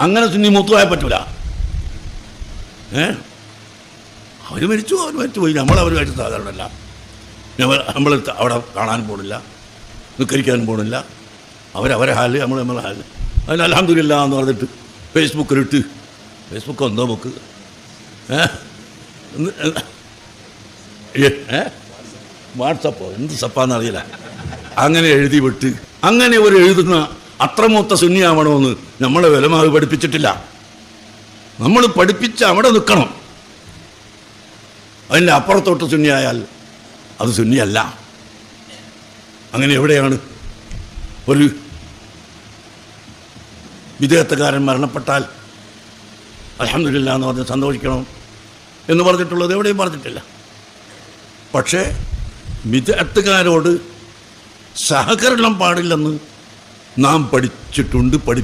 അങ്ങനെ സുന്നി മൂത്തുപോയാൽ പറ്റൂല. അവർ മരിച്ചു പോയി. നമ്മളവരുമായിട്ട് സാധാരണമല്ല. നമ്മൾ അവിടെ കാണാനും പോണില്ല, നിസ്കരിക്കാനും പോണില്ല. അവരവരെ ഹാല്, നമ്മളെ ഹാല്. അതിന് അൽഹംദുലില്ലാ എന്ന് പറഞ്ഞിട്ട് ഫേസ്ബുക്കിലിട്ട്, ഫേസ്ബുക്ക് എന്തോ ബുക്ക് വാട്സപ്പോ എന്ത് സപ്പാന്നറിയില്ല, അങ്ങനെ എഴുതി വിട്ട്, അങ്ങനെ ഒരു എഴുതുന്ന അത്രമൂത്ത സുന്നിയാവണമെന്ന് നമ്മളെ ഉലമാവ് പഠിപ്പിച്ചിട്ടില്ല. നമ്മൾ പഠിപ്പിച്ച അവിടെ നിൽക്കണം. അതിൻ്റെ അപ്പുറത്തോട്ട് സുന്നിയായാൽ അത് സുന്നിയല്ല. അങ്ങനെ എവിടെയാണ് ഒരു വിദേഹത്തുകാരൻ മരണപ്പെട്ടാൽ അൽഹംദുലില്ലാ എന്ന് പറഞ്ഞ് സന്തോഷിക്കണം എന്ന് പറഞ്ഞിട്ടുള്ളത്? എവിടെയും പറഞ്ഞിട്ടില്ല. പക്ഷേ വിദേഹത്തുകാരോട് സഹകരണം പാടില്ലെന്ന് നാം പഠിച്ചിട്ടുണ്ട്,